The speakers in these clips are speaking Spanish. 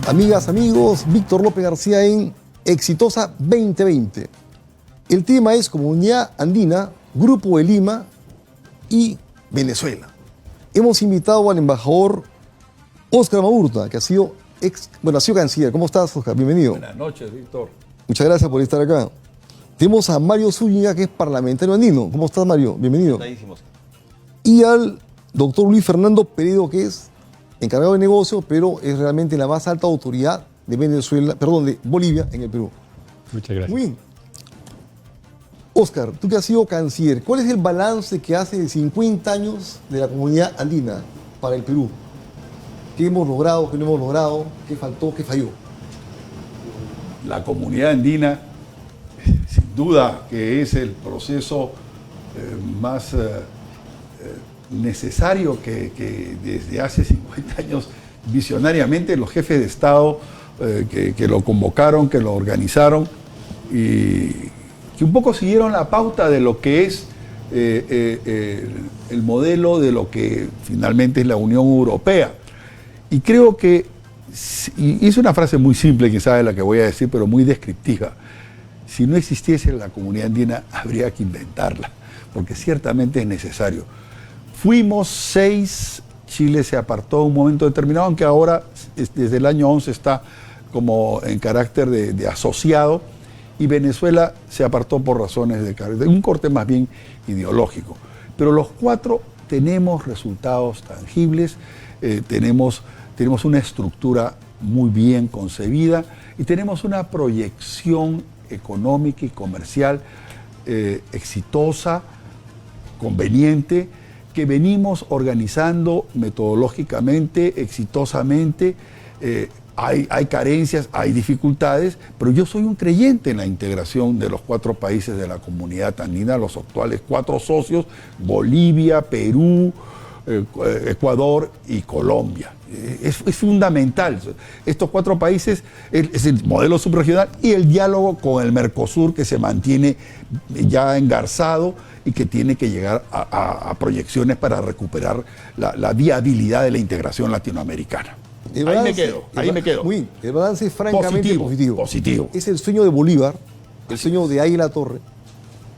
Amigas, amigos, Víctor López García en Exitosa 2020. El tema es Comunidad Andina, Grupo de Lima y Venezuela. Hemos invitado al embajador Óscar Maurtua, que ha sido canciller. ¿Cómo estás, Óscar? Bienvenido. Buenas noches, Víctor. Muchas gracias por estar acá. Tenemos a Mario Zúñiga, que es parlamentario andino. ¿Cómo estás, Mario? Bienvenido. Y al doctor Luis Fernando Peredo, que es encargado de negocio, pero es realmente la más alta autoridad de de Bolivia en el Perú. Muchas gracias. Muy bien. Óscar, tú que has sido canciller, ¿cuál es el balance que hace de 50 años de la comunidad andina para el Perú? ¿Qué hemos logrado, qué no hemos logrado, qué faltó, qué falló? La comunidad andina, sin duda que es el proceso más necesario que desde hace 50 años visionariamente los jefes de Estado que lo convocaron, que lo organizaron y que un poco siguieron la pauta de lo que es el modelo de lo que finalmente es la Unión Europea. Y creo que, y es una frase muy simple quizás de la que voy a decir, pero muy descriptiva, si no existiese la comunidad andina habría que inventarla, porque ciertamente es necesario. Fuimos 6, Chile se apartó en un momento determinado, aunque ahora desde el año 11 está como en carácter de asociado, y Venezuela se apartó por razones de un corte más bien ideológico. Pero los 4 tenemos resultados tangibles, tenemos una estructura muy bien concebida y tenemos una proyección económica y comercial exitosa, conveniente, que venimos organizando metodológicamente, exitosamente. Hay carencias, hay dificultades, pero yo soy un creyente en la integración de los 4 países de la comunidad andina, los actuales 4 socios, Bolivia, Perú, Ecuador y Colombia. Es fundamental. Estos 4 países es el modelo subregional y el diálogo con el Mercosur, que se mantiene ya engarzado y que tiene que llegar a proyecciones para recuperar la viabilidad de la integración latinoamericana. Ahí me quedo. Muy bien. El balance es francamente positivo. Es el sueño de Bolívar, el sueño de Águila Torre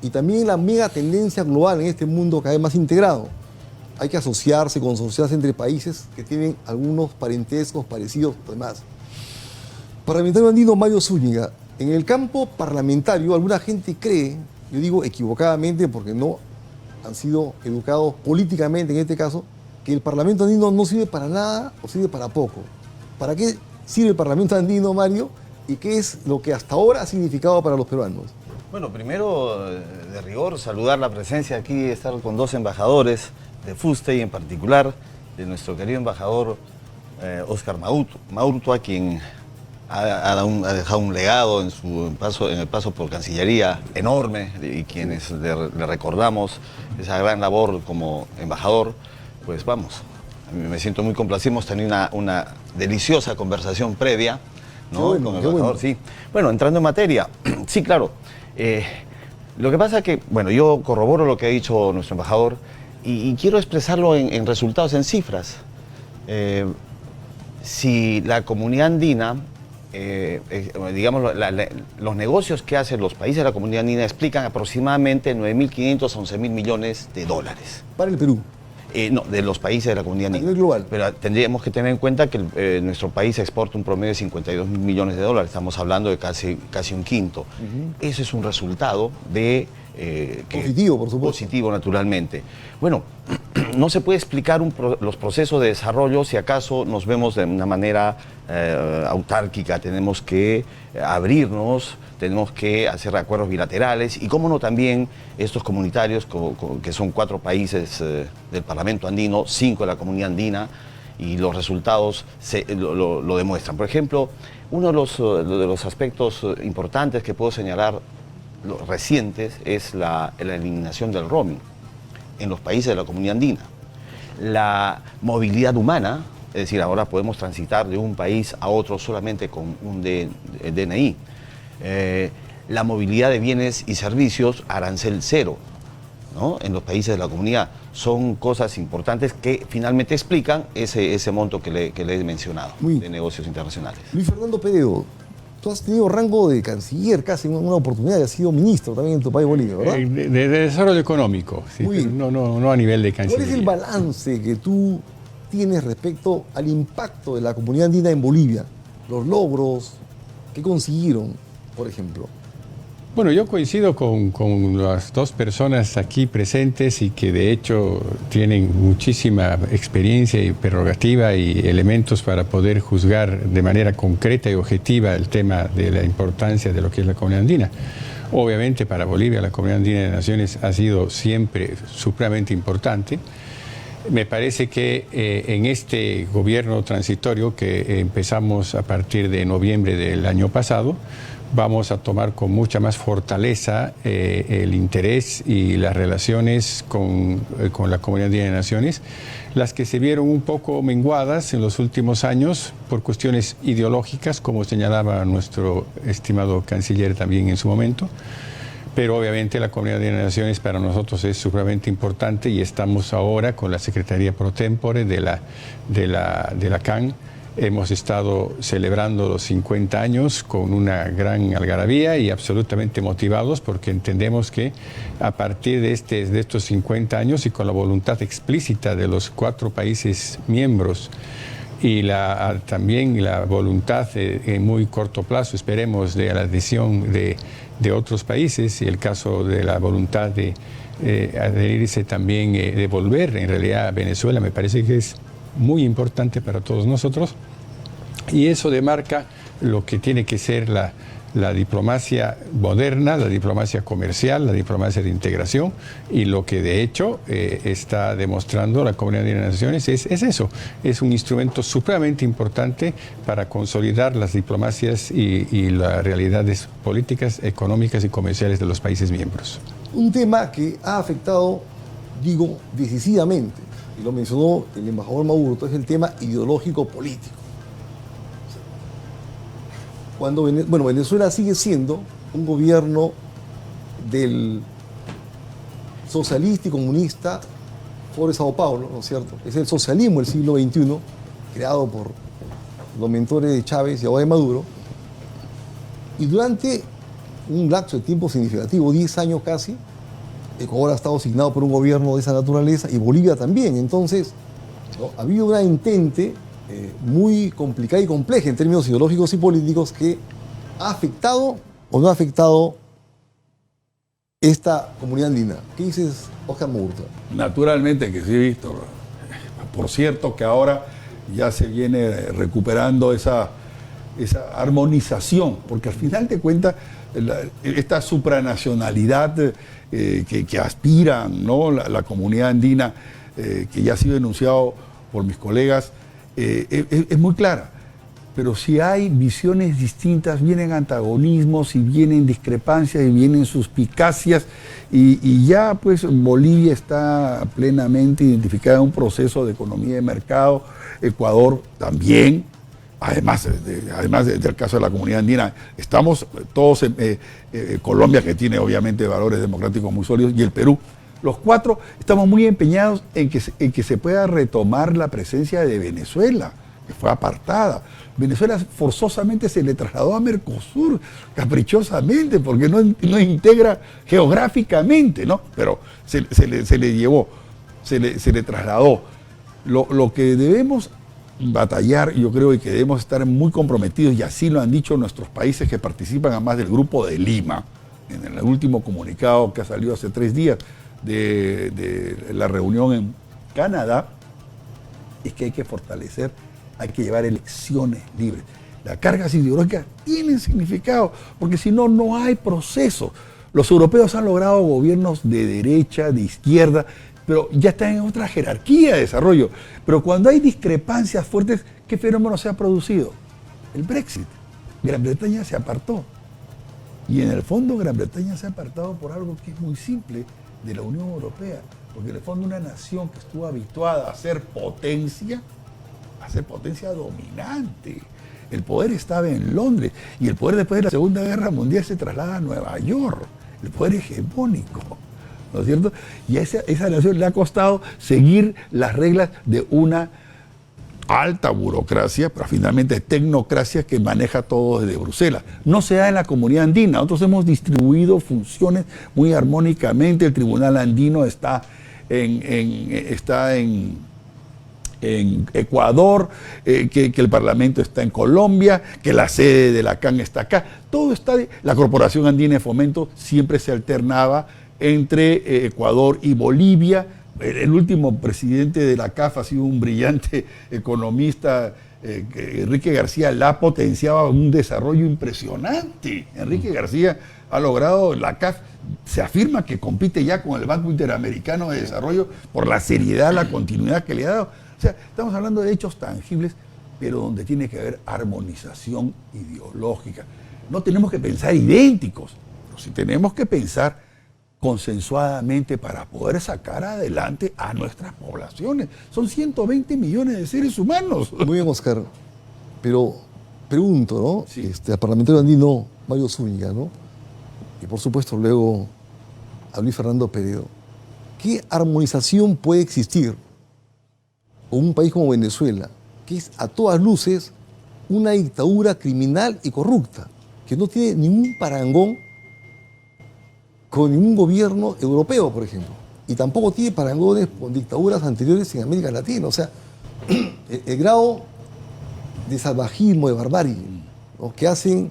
y también la mega tendencia global en este mundo cada vez más integrado. Hay que asociarse, consociarse entre países que tienen algunos parentescos parecidos, además. Parlamentario andino Mario Zúñiga, en el campo parlamentario alguna gente cree, yo digo equivocadamente porque no han sido educados políticamente en este caso, que el Parlamento andino no sirve para nada o sirve para poco. ¿Para qué sirve el Parlamento andino, Mario? ¿Y qué es lo que hasta ahora ha significado para los peruanos? Bueno, primero, de rigor, saludar la presencia aquí, estar con 2 embajadores de FUSTE y en particular de nuestro querido embajador Óscar Maurtua, quien ha dejado un legado en el paso por Cancillería enorme y quienes le recordamos esa gran labor como embajador. Pues vamos, a mí me siento muy complacido, hemos tenido una deliciosa conversación previa, ¿no? Bueno, con el embajador, sí. Bueno, entrando en materia, sí, claro. Lo que pasa es que, bueno, yo corroboro lo que ha dicho nuestro embajador y quiero expresarlo en resultados, en cifras. Si la comunidad andina, digamos, los negocios que hacen los países de la comunidad andina explican aproximadamente 9.500 a 11.000 millones de dólares. Para el Perú. No, de los países de la comunidad andina. A nivel global. Pero tendríamos que tener en cuenta que nuestro país exporta un promedio de 52 mil millones de dólares. Estamos hablando de casi un quinto. Eso es un resultado de... positivo, por supuesto. Positivo, naturalmente. Bueno, no se puede explicar los procesos de desarrollo si acaso nos vemos de una manera autárquica. Tenemos que abrirnos, tenemos que hacer acuerdos bilaterales y, cómo no, también estos comunitarios, que son 4 países del Parlamento andino, 5 de la comunidad andina, y los resultados lo demuestran. Por ejemplo, uno de los aspectos importantes que puedo señalar, los recientes, es la eliminación del roaming en los países de la comunidad andina. La movilidad humana, es decir, ahora podemos transitar de un país a otro solamente con un DNI. La movilidad de bienes y servicios, arancel cero. ¿no?, en los países de la comunidad. Son cosas importantes que finalmente explican ese monto que le he mencionado de negocios internacionales. Luis Fernando Peredo, tú has tenido rango de canciller casi en una oportunidad y has sido ministro también en tu país, Bolivia, ¿verdad? De desarrollo económico, sí, no a nivel de canciller. ¿Cuál es el balance que tú tienes respecto al impacto de la comunidad andina en Bolivia? Los logros que consiguieron, por ejemplo. Bueno, yo coincido con las dos personas aquí presentes y que de hecho tienen muchísima experiencia y prerrogativa y elementos para poder juzgar de manera concreta y objetiva el tema de la importancia de lo que es la comunidad andina. Obviamente para Bolivia la comunidad andina de naciones ha sido siempre supremamente importante. Me parece que en este gobierno transitorio que empezamos a partir de noviembre del año pasado, vamos a tomar con mucha más fortaleza el interés y las relaciones con la comunidad andina de naciones, las que se vieron un poco menguadas en los últimos años por cuestiones ideológicas, como señalaba nuestro estimado canciller también en su momento. Pero obviamente la comunidad de naciones para nosotros es supremamente importante y estamos ahora con la Secretaría Pro Tempore de la CAN. Hemos estado celebrando los 50 años con una gran algarabía y absolutamente motivados porque entendemos que a partir de estos 50 años y con la voluntad explícita de los 4 países miembros y también la voluntad en muy corto plazo, esperemos, de la adhesión de otros países y el caso de la voluntad de adherirse también, de volver en realidad a Venezuela, me parece que es muy importante para todos nosotros y eso demarca lo que tiene que ser la diplomacia moderna, la diplomacia comercial, la diplomacia de integración y lo que de hecho está demostrando la Comunidad de Naciones es eso, es un instrumento supremamente importante para consolidar las diplomacias y las realidades políticas, económicas y comerciales de los países miembros. Un tema que ha afectado, digo, decisivamente, y lo mencionó el embajador Maurto, es el tema ideológico-político. Cuando Venezuela sigue siendo un gobierno del socialista y comunista Foro de Sao Paulo, ¿no es cierto? Es el socialismo del siglo XXI, creado por los mentores de Chávez y ahora de Maduro, y durante un lapso de tiempo significativo, 10 años casi, Ecuador ha estado asignado por un gobierno de esa naturaleza y Bolivia también. Entonces, ¿no?, ha habido una entente muy complicada y compleja en términos ideológicos y políticos que ha afectado o no ha afectado esta comunidad andina. ¿Qué dices, Oscar Maurto? Naturalmente que sí, Víctor. Por cierto que ahora ya se viene recuperando esa armonización, porque al final de cuentas esta supranacionalidad que aspiran, ¿no?, la comunidad andina, que ya ha sido denunciado por mis colegas, es muy clara. Pero si hay visiones distintas, vienen antagonismos y vienen discrepancias y vienen suspicacias y ya pues Bolivia está plenamente identificada en un proceso de economía de mercado, Ecuador también, además del caso de la comunidad andina, estamos todos en Colombia, que tiene obviamente valores democráticos muy sólidos, y el Perú. Los 4 estamos muy empeñados en que se pueda retomar la presencia de Venezuela, que fue apartada. Venezuela forzosamente se le trasladó a Mercosur, caprichosamente, porque no integra geográficamente, ¿no? Pero se le llevó, se le trasladó. Lo que debemos batallar, yo creo, y que debemos estar muy comprometidos, y así lo han dicho nuestros países que participan además del Grupo de Lima, en el último comunicado que ha salido hace 3 días, de la reunión en Canadá, es que hay que fortalecer, hay que llevar elecciones libres. Las cargas ideológicas tienen significado, porque si no, no hay proceso. Los europeos han logrado gobiernos de derecha, de izquierda, pero ya están en otra jerarquía de desarrollo. Pero cuando hay discrepancias fuertes, ¿qué fenómeno se ha producido? El Brexit. Gran Bretaña se apartó. Y en el fondo Gran Bretaña se ha apartado por algo que es muy simple, de la Unión Europea, porque en el fondo una nación que estuvo habituada a ser potencia dominante. El poder estaba en Londres y el poder después de la Segunda Guerra Mundial se traslada a Nueva York, el poder hegemónico, ¿no es cierto? Y a esa nación le ha costado seguir las reglas de una alta burocracia, pero finalmente tecnocracia que maneja todo desde Bruselas. No se da en la comunidad andina. Nosotros hemos distribuido funciones muy armónicamente. El Tribunal Andino está en Ecuador, que el Parlamento está en Colombia, que la sede de la CAN está acá. Todo está. La Corporación Andina de Fomento siempre se alternaba entre Ecuador y Bolivia. El último presidente de la CAF ha sido un brillante economista, Enrique García Lá, potenciaba un desarrollo impresionante. Enrique García ha logrado, la CAF se afirma que compite ya con el Banco Interamericano de Desarrollo por la seriedad, la continuidad que le ha dado. O sea, estamos hablando de hechos tangibles, pero donde tiene que haber armonización ideológica. No tenemos que pensar idénticos, pero sí tenemos que pensar consensuadamente para poder sacar adelante a nuestras poblaciones. Son 120 millones de seres humanos. Muy bien, Oscar. Pero pregunto, ¿no? Sí. Al parlamentario andino Mario Zúñiga, ¿no? Y por supuesto luego a Luis Fernando Peredo. ¿Qué armonización puede existir con un país como Venezuela, que es a todas luces una dictadura criminal y corrupta, que no tiene ningún parangón con ningún gobierno europeo, por ejemplo, y tampoco tiene parangones con dictaduras anteriores en América Latina? O sea, el grado de salvajismo, de barbarie, ¿no?, que hacen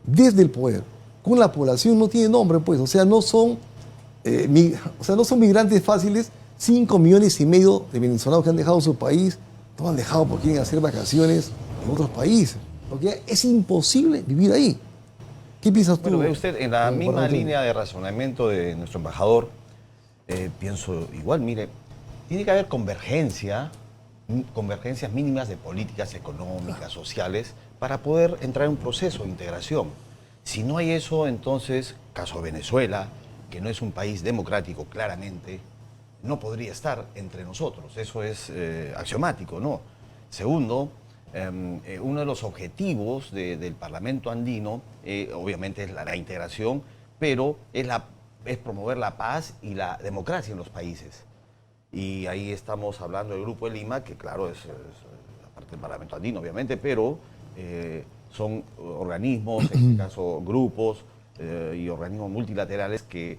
desde el poder con la población no tiene nombre, pues. O sea, no son migrantes fáciles. 5,5 millones de venezolanos que han dejado su país, no han dejado porque quieren hacer vacaciones en otros países, porque es imposible vivir ahí. ¿Qué piensas tú? Bueno, ve usted, en la misma línea de razonamiento de nuestro embajador, pienso igual, mire, tiene que haber convergencias mínimas de políticas económicas, sociales, para poder entrar en un proceso de integración. Si no hay eso, entonces, caso Venezuela, que no es un país democrático claramente, no podría estar entre nosotros. Eso es axiomático, ¿no? Segundo, uno de los objetivos del Parlamento andino, obviamente es la integración, pero es promover la paz y la democracia en los países. Y ahí estamos hablando del Grupo de Lima, que claro, es parte del Parlamento andino, obviamente, pero son organismos, en este caso grupos y organismos multilaterales que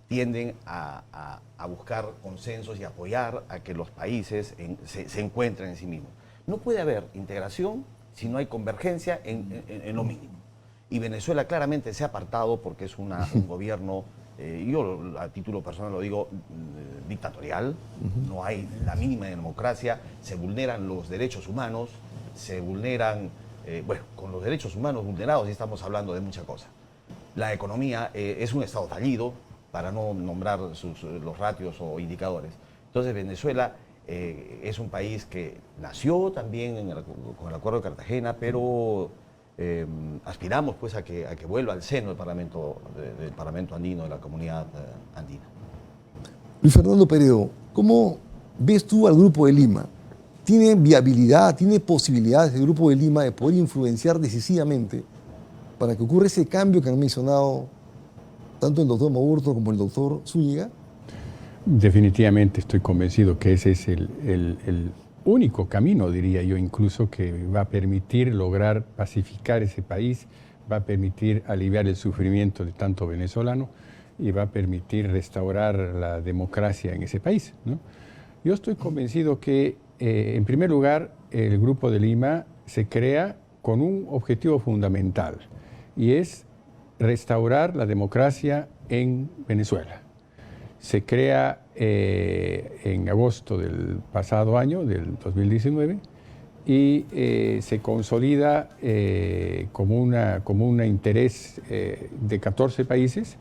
tienden a buscar consensos y apoyar a que los países se encuentren en sí mismos. No puede haber integración si no hay convergencia en lo mínimo. Y Venezuela claramente se ha apartado porque es un gobierno, yo a título personal lo digo, dictatorial. No hay la mínima democracia, se vulneran los derechos humanos, se vulneran, con los derechos humanos vulnerados ya estamos hablando de muchas cosas. La economía es un estado fallido, para no nombrar los ratios o indicadores. Entonces Venezuela es un país que nació también con el Acuerdo de Cartagena, pero aspiramos pues a que vuelva al seno del Parlamento andino, de la comunidad andina. Luis Fernando Peredo, ¿cómo ves tú al Grupo de Lima? ¿Tiene viabilidad, tiene posibilidades el Grupo de Lima de poder influenciar decisivamente para que ocurra ese cambio que han mencionado tanto el doctor Maurto como el doctor Zúñiga? Definitivamente estoy convencido que ese es el único camino, diría yo, incluso, que va a permitir lograr pacificar ese país, va a permitir aliviar el sufrimiento de tanto venezolano y va a permitir restaurar la democracia en ese país, ¿no? Yo estoy convencido que, en primer lugar, el Grupo de Lima se crea con un objetivo fundamental, y es restaurar la democracia en Venezuela. Se crea en agosto del pasado año, del 2019, y se consolida como un interés de 14 países,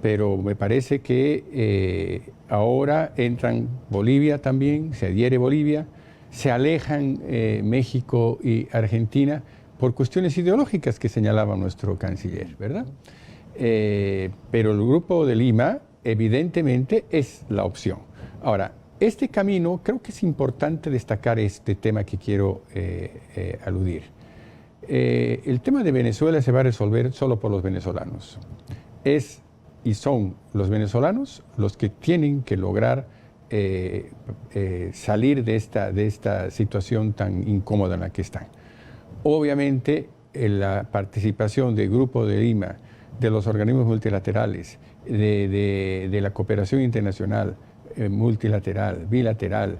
pero me parece que ahora entran Bolivia también, se adhiere Bolivia, se alejan México y Argentina, por cuestiones ideológicas que señalaba nuestro canciller, ¿verdad? Pero el Grupo de Lima, evidentemente, es la opción. Ahora, este camino, creo que es importante destacar este tema que quiero aludir. El tema de Venezuela se va a resolver solo por los venezolanos. Es y son los venezolanos los que tienen que lograr salir de esta situación tan incómoda en la que están. Obviamente, la participación del Grupo de Lima, de los organismos multilaterales, de la cooperación internacional, multilateral, bilateral,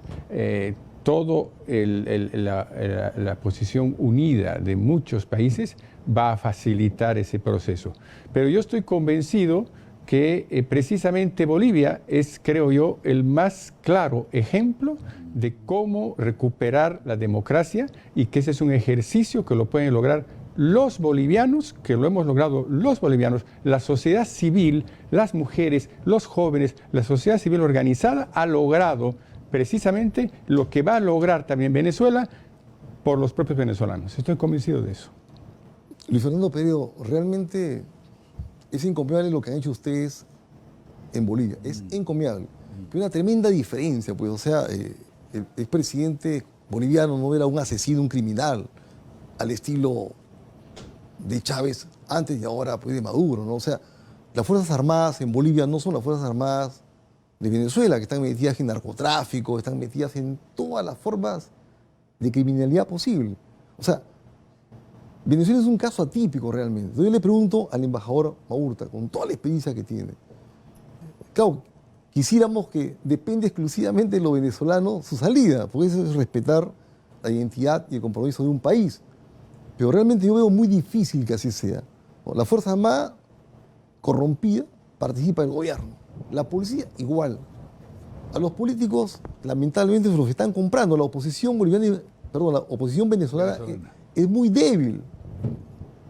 todo la posición unida de muchos países va a facilitar ese proceso. Pero yo estoy convencido que precisamente Bolivia es, creo yo, el más claro ejemplo de cómo recuperar la democracia, y que ese es un ejercicio que lo pueden lograr los bolivianos, que lo hemos logrado los bolivianos, la sociedad civil, las mujeres, los jóvenes, la sociedad civil organizada ha logrado precisamente lo que va a lograr también Venezuela por los propios venezolanos. Estoy convencido de eso. Luis Fernando Peredo, realmente es encomiable lo que han hecho ustedes en Bolivia. Es encomiable. Pero una tremenda diferencia, pues, o sea, el expresidente boliviano no era un asesino, un criminal, al estilo de Chávez antes y ahora, pues, de Maduro, ¿no? O sea, las Fuerzas Armadas en Bolivia no son las Fuerzas Armadas de Venezuela, que están metidas en narcotráfico, están metidas en todas las formas de criminalidad posible. O sea, Venezuela es un caso atípico realmente. Entonces yo le pregunto al embajador Maurta, con toda la experiencia que tiene, claro, quisiéramos que depende exclusivamente de los venezolanos su salida, porque eso es respetar la identidad y el compromiso de un país. Pero realmente yo veo muy difícil que así sea. La Fuerza Armada corrompida participa del gobierno. La policía igual. A los políticos, lamentablemente, se los están comprando. La oposición boliviana, perdón, la oposición venezolana es muy débil.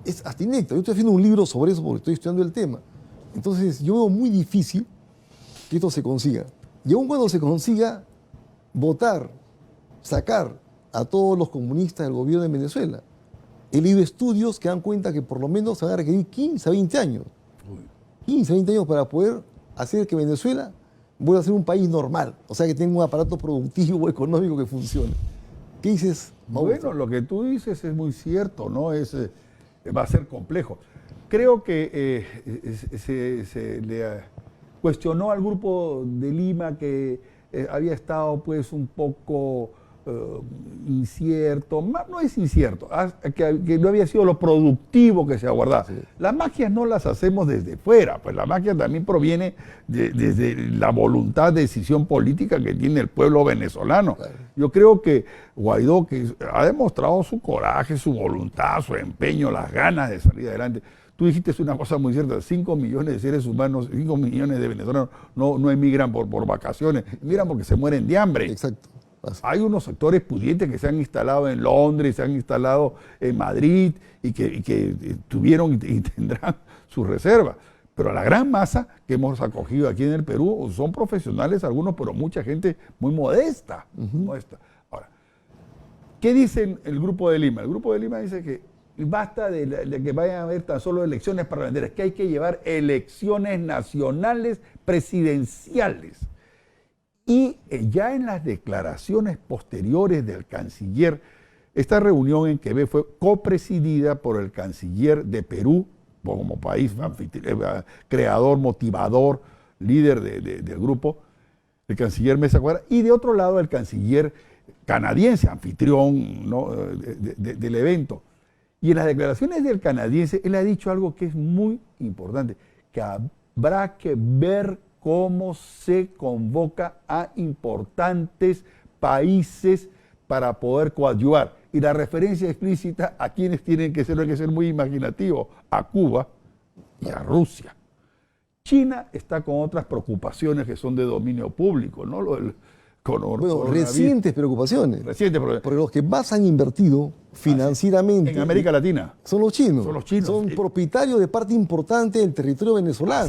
Es hasta inecta. Yo estoy haciendo un libro sobre eso porque estoy estudiando el tema. Entonces yo veo muy difícil que esto se consiga. Y aun cuando se consiga, votar, sacar a todos los comunistas del gobierno de Venezuela. He leído estudios que dan cuenta que por lo menos se van a requerir 15 a 20 años. 15 a 20 años para poder hacer que Venezuela vuelva a ser un país normal. O sea, que tenga un aparato productivo, económico que funcione. ¿Qué dices, Mauricio? Bueno, lo que tú dices es muy cierto, ¿no? Va a ser complejo. Creo que se le cuestionó al Grupo de Lima que había estado pues un poco incierto, no es incierto, que no había sido lo productivo que se aguardaba. Sí. Las magias no las hacemos desde fuera, pues la magia también proviene desde la voluntad de decisión política que tiene el pueblo venezolano. Claro. Yo creo que Guaidó, que ha demostrado su coraje, su voluntad, su empeño, las ganas de salir adelante. Tú dijiste una cosa muy cierta, 5 millones de seres humanos, 5 millones de venezolanos no emigran por vacaciones, emigran porque se mueren de hambre. Exacto. Hay unos sectores pudientes que se han instalado en Londres, se han instalado en Madrid y que tuvieron y tendrán sus reservas. Pero la gran masa que hemos acogido aquí en el Perú son profesionales algunos, pero mucha gente muy modesta. Modesta. Ahora, ¿qué dice el Grupo de Lima? El Grupo de Lima dice que basta de que vayan a haber tan solo elecciones parlamentarias, que hay que llevar elecciones nacionales presidenciales. Y ya en las declaraciones posteriores del canciller, esta reunión en Quebec fue copresidida por el canciller de Perú, como país creador, motivador, líder del grupo, el canciller Mesa Cuadra, y de otro lado el canciller canadiense, anfitrión, ¿no?, del evento. Y en las declaraciones del canadiense, él ha dicho algo que es muy importante, que habrá que ver cómo se convoca a importantes países para poder coadyuvar. Y la referencia explícita a quienes tienen que ser, hay que ser muy imaginativos, a Cuba y a Rusia. China está con otras preocupaciones que son de dominio público, ¿no? Recientes preocupaciones. Porque los que más han invertido financieramente en América Latina son los chinos. Son los chinos. Son propietarios de parte importante del territorio venezolano.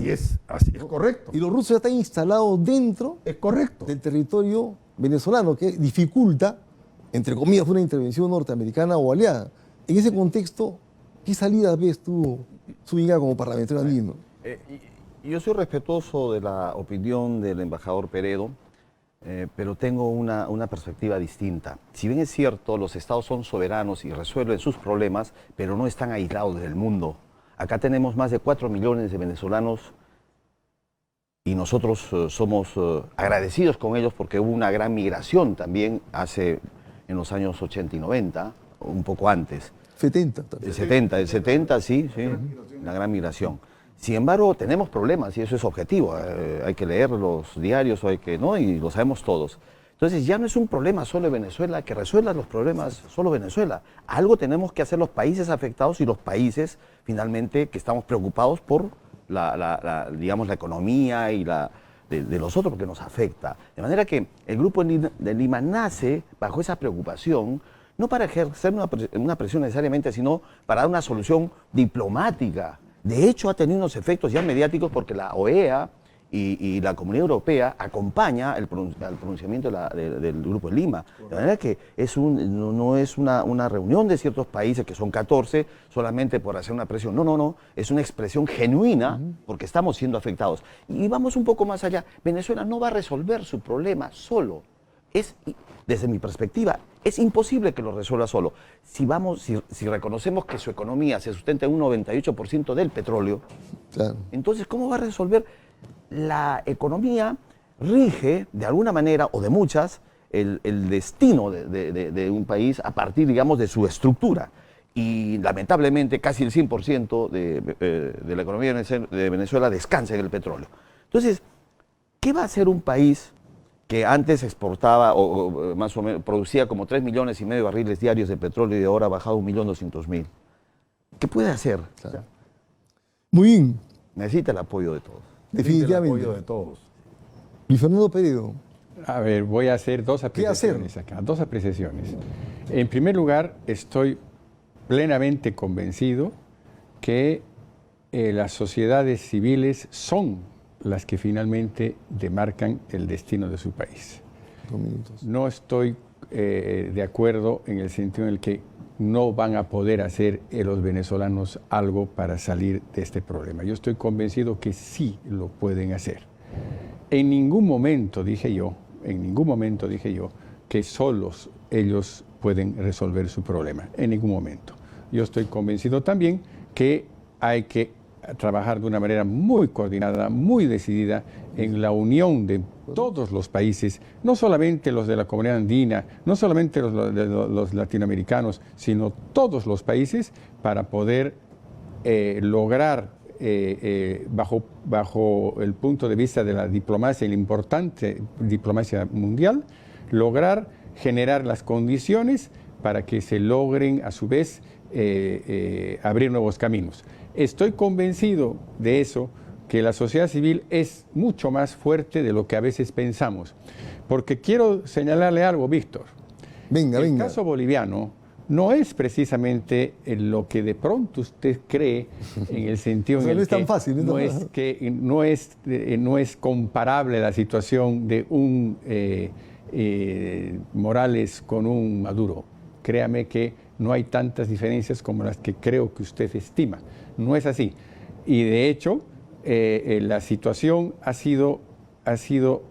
Así es correcto. Y los rusos ya están instalados dentro del territorio venezolano, que dificulta, entre comillas, una intervención norteamericana o aliada. En ese contexto, ¿qué salida ves tú, Zúñiga, como parlamentario andino? Yo soy respetuoso de la opinión del embajador Peredo, pero tengo una perspectiva distinta. Si bien es cierto, los estados son soberanos y resuelven sus problemas, pero no están aislados del mundo. Acá tenemos más de 4 millones de venezolanos y nosotros somos agradecidos con ellos porque hubo una gran migración también en los años 80 y 90, un poco antes. 70 también. El 70, sí, la gran migración. Sin embargo, tenemos problemas y eso es objetivo. Hay que leer los diarios, ¿no? Y lo sabemos todos. Entonces ya no es un problema solo de Venezuela, que resuelva los problemas solo Venezuela. Algo tenemos que hacer los países afectados y los países finalmente que estamos preocupados por digamos, la economía y de los otros porque nos afecta. De manera que el Grupo de Lima nace bajo esa preocupación, no para ejercer una presión necesariamente, sino para dar una solución diplomática. De hecho, ha tenido unos efectos ya mediáticos porque la OEA y la Comunidad Europea acompaña el pronunciamiento del Grupo de Lima. De manera que no es una reunión de ciertos países, que son 14, solamente por hacer una presión. No, es una expresión genuina porque estamos siendo afectados. Y vamos un poco más allá. Venezuela no va a resolver su problema solo. Desde mi perspectiva, es imposible que lo resuelva solo. Si reconocemos que su economía se sustenta en un 98% del petróleo, claro, entonces, ¿cómo va a resolver? La economía rige, de alguna manera, o de muchas, el destino de un país a partir, digamos, de su estructura. Y lamentablemente casi el 100% de la economía de Venezuela descansa en el petróleo. Entonces, ¿qué va a hacer un país que antes exportaba o más o menos producía como 3,5 millones de barriles diarios de petróleo y ahora ha bajado 1,200,000? ¿Qué puede hacer? Claro. Muy bien. Necesita el apoyo de todos. Definitivamente. El apoyo de todos. Luis Fernando Peredo. A ver, voy a hacer dos apreciaciones acá. Dos apreciaciones. En primer lugar, estoy plenamente convencido que las sociedades civiles son las que finalmente demarcan el destino de su país. 2 minutos. No estoy de acuerdo en el sentido en el que no van a poder hacer los venezolanos algo para salir de este problema. Yo estoy convencido que sí lo pueden hacer. En ningún momento dije yo que solos ellos pueden resolver su problema, en ningún momento. Yo estoy convencido también que hay que trabajar de una manera muy coordinada, muy decidida en la unión de todos los países, no solamente los de la comunidad andina, no solamente los latinoamericanos, sino todos los países para poder lograr, bajo el punto de vista de la diplomacia, la importante diplomacia mundial, lograr generar las condiciones para que se logren a su vez abrir nuevos caminos. Estoy convencido de eso, que la sociedad civil es mucho más fuerte de lo que a veces pensamos. Porque quiero señalarle algo, Víctor. El caso boliviano no es precisamente lo que de pronto usted cree, en el sentido en el no es tan fácil, no es comparable la situación de un Morales con un Maduro. Créame que no hay tantas diferencias como las que creo que usted estima. No es así. Y de hecho, la situación ha sido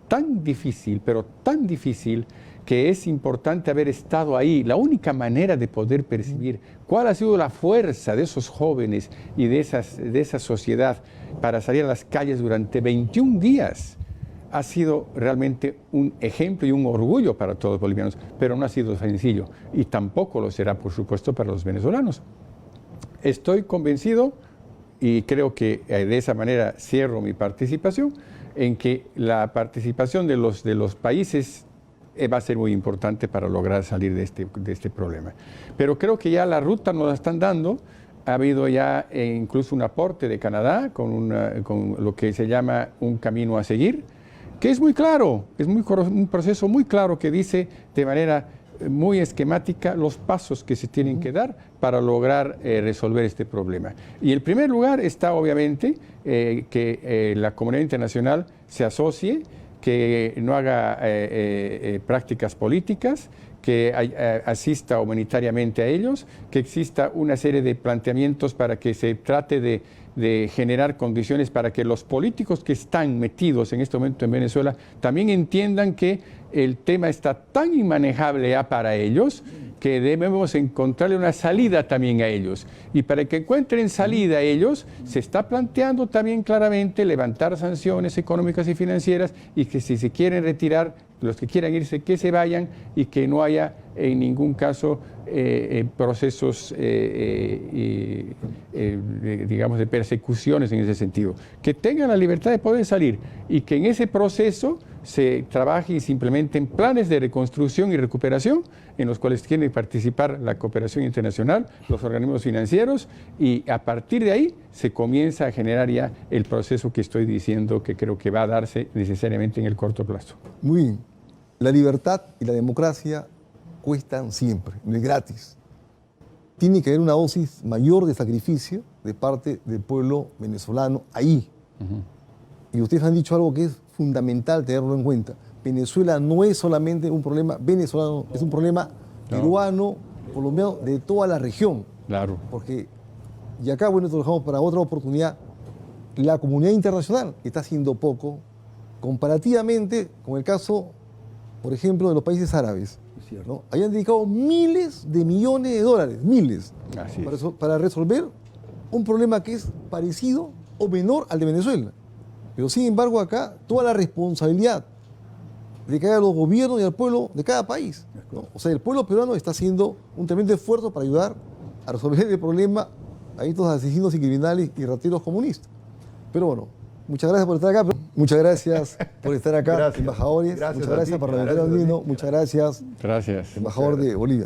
tan difícil, pero tan difícil, que es importante haber estado ahí. La única manera de poder percibir cuál ha sido la fuerza de esos jóvenes y de esa sociedad para salir a las calles durante 21 días ha sido realmente un ejemplo y un orgullo para todos los bolivianos, pero no ha sido sencillo y tampoco lo será, por supuesto, para los venezolanos. Estoy convencido, y creo que de esa manera cierro mi participación, en que la participación de los países va a ser muy importante para lograr salir de este problema. Pero creo que ya la ruta nos la están dando. Ha habido ya incluso un aporte de Canadá con lo que se llama un camino a seguir, que es muy claro, un proceso muy claro que dice de manera muy esquemática los pasos que se tienen que dar para lograr resolver este problema. Y en primer lugar está obviamente que la comunidad internacional se asocie, que no haga prácticas políticas, que asista humanitariamente a ellos, que exista una serie de planteamientos para que se trate de generar condiciones para que los políticos que están metidos en este momento en Venezuela también entiendan que el tema está tan inmanejable ya para ellos que debemos encontrarle una salida también a ellos. Y para que encuentren salida a ellos, se está planteando también claramente levantar sanciones económicas y financieras y que si se quieren retirar, los que quieran irse, que se vayan y que no haya en ningún caso procesos, digamos, de persecuciones en ese sentido. Que tengan la libertad de poder salir y que en ese proceso se trabaje y se implementen planes de reconstrucción y recuperación en los cuales tiene que participar la cooperación internacional, los organismos financieros, y a partir de ahí se comienza a generar ya el proceso que estoy diciendo que creo que va a darse necesariamente en el corto plazo. Muy bien. La libertad y la democracia cuestan siempre, no es gratis. Tiene que haber una dosis mayor de sacrificio de parte del pueblo venezolano ahí. Y ustedes han dicho algo que es fundamental tenerlo en cuenta. Venezuela no es solamente un problema venezolano, es un problema peruano, colombiano, de toda la región. Claro. Porque, y acá, bueno, esto lo dejamos para otra oportunidad, la comunidad internacional está haciendo poco comparativamente con el caso, por ejemplo, de los países árabes. ¿No? Hayan dedicado miles de millones de dólares, miles, para resolver un problema que es parecido o menor al de Venezuela. Pero sin embargo acá toda la responsabilidad recae a los gobiernos y al pueblo de cada país, ¿no? O sea, el pueblo peruano está haciendo un tremendo esfuerzo para ayudar a resolver el problema a estos asesinos y criminales y rateros comunistas. Pero bueno, muchas gracias por estar acá. Muchas gracias por estar acá, embajadores. Muchas gracias, parlamentario andino. Muchas gracias, Gracias. embajador de Bolivia.